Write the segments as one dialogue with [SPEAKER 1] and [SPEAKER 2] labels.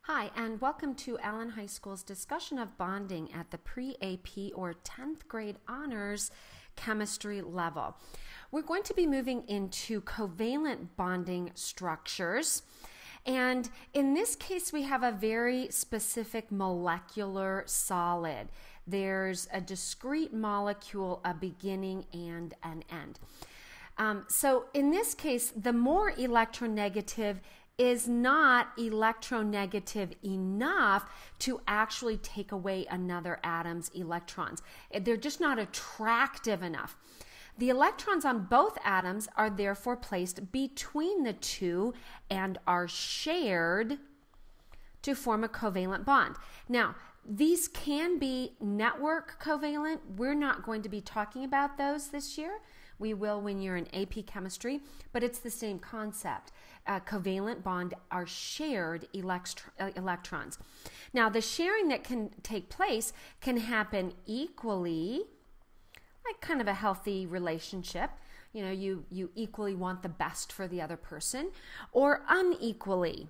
[SPEAKER 1] Hi, and welcome to Allen High School's discussion of bonding at the pre-AP or 10th grade honors chemistry level. We're going to be moving into covalent bonding structures. And in this case, we have a very specific molecular solid. There's a discrete molecule, a beginning and an end. So in this case, the more electronegative is not electronegative enough to actually take away another atom's electrons. They're just not attractive enough. The electrons on both atoms are therefore placed between the two and are shared to form a covalent bond. Now, these can be network covalent. We're not going to be talking about those this year. We will when you're in AP chemistry, but it's the same concept. Covalent bond are shared electrons. Now, the sharing that can take place can happen equally, like kind of a healthy relationship. You know, you equally want the best for the other person, or unequally.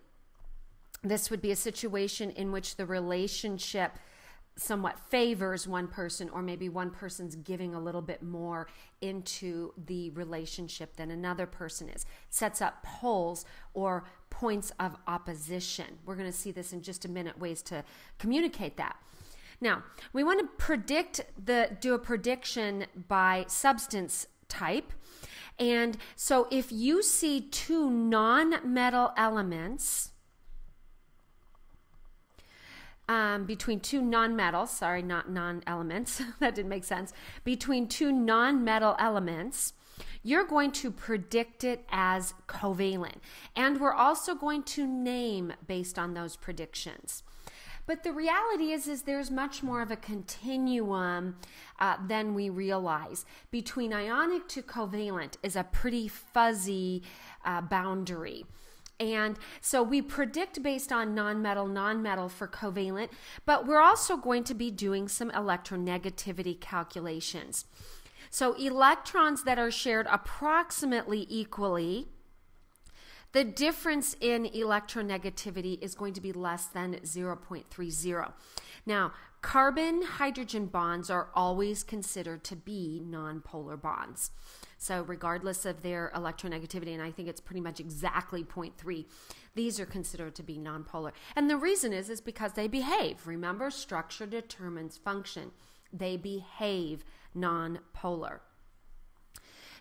[SPEAKER 1] This would be a situation in which the relationship somewhat favors one person, or maybe one person's giving a little bit more into the relationship than another person is. Sets up poles or points of opposition. We're going to see this in just a minute, ways to communicate that. Now, we want to do a prediction by substance type. And so if you see two non-metal elements, between two non-metals, sorry, not non-elements, that didn't make sense, between two non-metal elements, you're going to predict it as covalent. And we're also going to name based on those predictions. But the reality is there's much more of a continuum than we realize. Between ionic to covalent is a pretty fuzzy boundary. And so we predict based on non-metal for covalent, but we're also going to be doing some electronegativity calculations. So electrons that are shared approximately equally, the difference in electronegativity is going to be less than 0.30. Now, carbon-hydrogen bonds are always considered to be nonpolar bonds. So regardless of their electronegativity, and I think it's pretty much exactly 0.3, these are considered to be nonpolar. And the reason is because they behave. Remember, structure determines function. They behave nonpolar.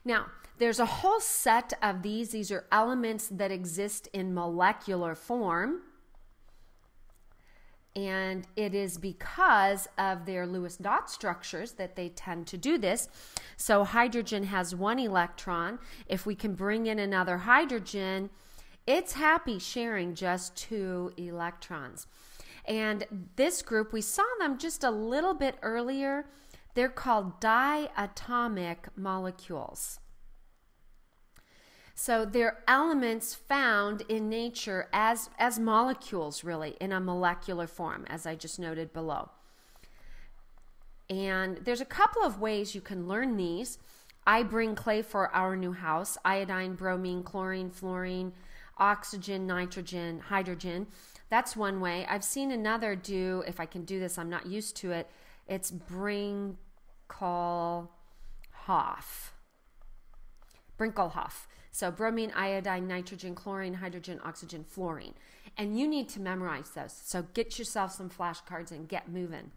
[SPEAKER 1] Now, there's a whole set of these. These are elements that exist in molecular form. And it is because of their Lewis dot structures that they tend to do this. So hydrogen has one electron. If we can bring in another hydrogen, it's happy sharing just two electrons. And this group, we saw them just a little bit earlier. They're called diatomic molecules. So they're elements found in nature as molecules, really, in a molecular form, as I just noted below. And there's a couple of ways you can learn these. I bring clay for our new house: iodine, bromine, chlorine, fluorine, oxygen, nitrogen, hydrogen. That's one way. I've seen another do, if I can do this, I'm not used to it, it's Brinkelhoff. So bromine, iodine, nitrogen, chlorine, hydrogen, oxygen, fluorine. And you need to memorize those. So get yourself some flashcards and get moving.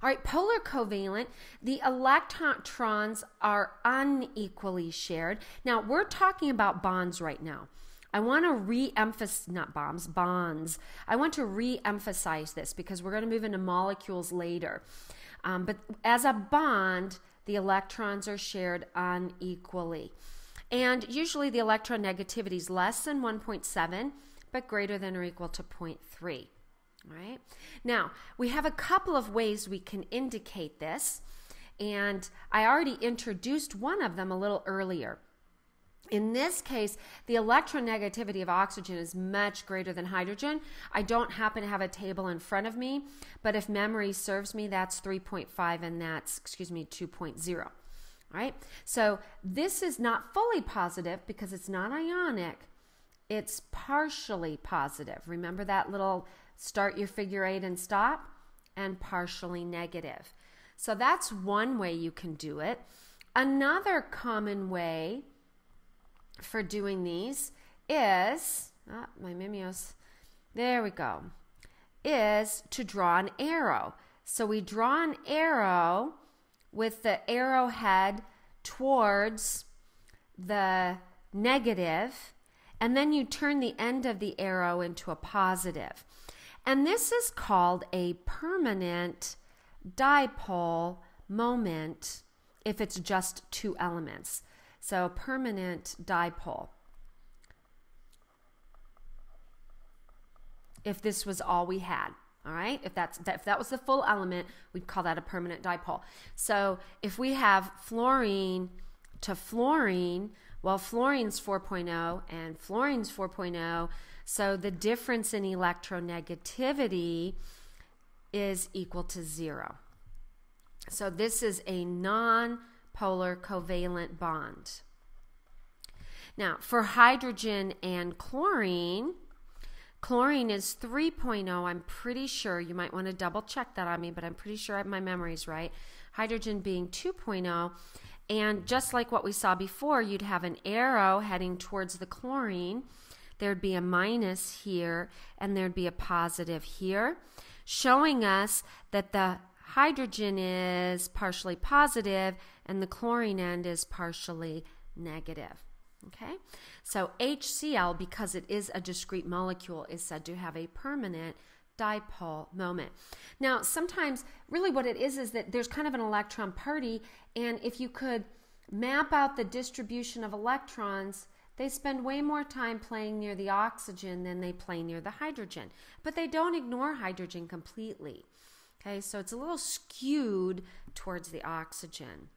[SPEAKER 1] All right, polar covalent, the electrons are unequally shared. Now, we're talking about bonds right now. I want to re-emphasize, not bombs, bonds. I want to re-emphasize this because we're going to move into molecules later. But as a bond, the electrons are shared unequally. And usually the electronegativity is less than 1.7, but greater than or equal to 0.3. All right. Now, we have a couple of ways we can indicate this, and I already introduced one of them a little earlier. In this case, the electronegativity of oxygen is much greater than hydrogen. I don't happen to have a table in front of me, but if memory serves me, that's 3.5 and that's, 2.0. All right, so this is not fully positive because it's not ionic, it's partially positive. Remember that little start your figure eight and stop? And partially negative. So that's one way you can do it. Another common way for doing these is, my Mimios, there we go, is to draw an arrow. So we draw an arrow with the arrowhead towards the negative, and then you turn the end of the arrow into a positive. And this is called a permanent dipole moment if it's just two elements. So permanent dipole. If this was all we had, all right? If that was the full element, we'd call that a permanent dipole. So if we have fluorine to fluorine, well, fluorine's 4.0 and fluorine's 4.0, so the difference in electronegativity is equal to 0. So this is a non-polar covalent bond. Now, for hydrogen and chlorine, chlorine is 3.0. I'm pretty sure, you might want to double check that on me, but I'm pretty sure my memory's right. Hydrogen being 2.0. And just like what we saw before, you'd have an arrow heading towards the chlorine. There'd be a minus here, and there'd be a positive here, showing us that the hydrogen is partially positive and the chlorine end is partially negative. Okay, so HCl, because it is a discrete molecule, is said to have a permanent dipole moment. Now, sometimes really what it is that there's kind of an electron party, and if you could map out the distribution of electrons, they spend way more time playing near the oxygen than they play near the hydrogen. But they don't ignore hydrogen completely. Okay, so it's a little skewed towards the oxygen.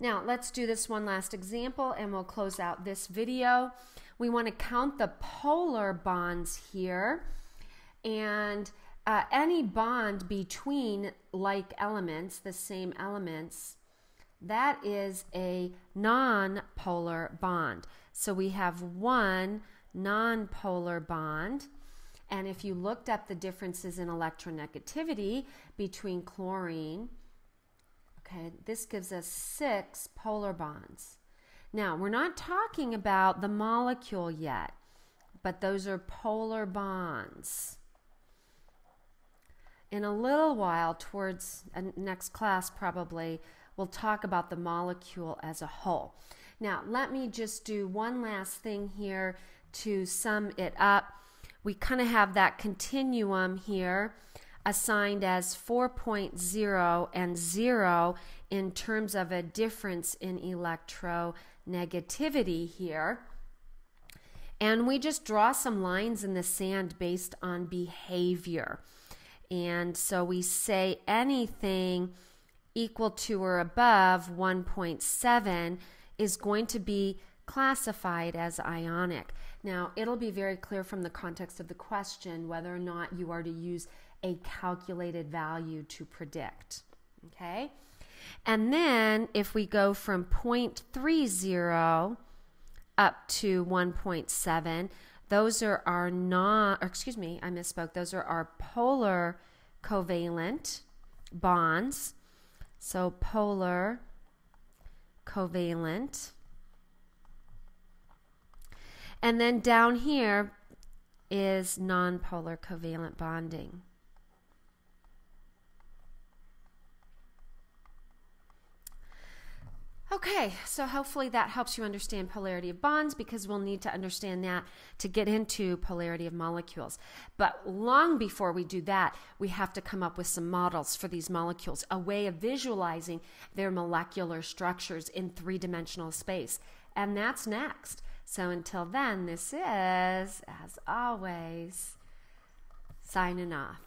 [SPEAKER 1] Now, let's do this one last example and we'll close out this video. We want to count the polar bonds here, and any bond between like elements, the same elements, that is a non-polar bond. So we have one non-polar bond, and if you looked up the differences in electronegativity between chlorine, okay, this gives us 6 polar bonds. Now, we're not talking about the molecule yet, but those are polar bonds. In a little while, towards next class probably, we'll talk about the molecule as a whole. Now, let me just do one last thing here to sum it up. We kind of have that continuum here assigned as 4.0 and 0 in terms of a difference in electronegativity here. And we just draw some lines in the sand based on behavior. And so we say anything equal to or above 1.7 is going to be classified as ionic. Now, it'll be very clear from the context of the question whether or not you are to use a calculated value to predict. Okay? And then if we go from 0.30 up to 1.7, those are our those are our polar covalent bonds. So polar covalent. And then down here is nonpolar covalent bonding. Okay, so hopefully that helps you understand polarity of bonds, because we'll need to understand that to get into polarity of molecules. But long before we do that, we have to come up with some models for these molecules, a way of visualizing their molecular structures in three-dimensional space. And that's next. So until then, this is, as always, signing off.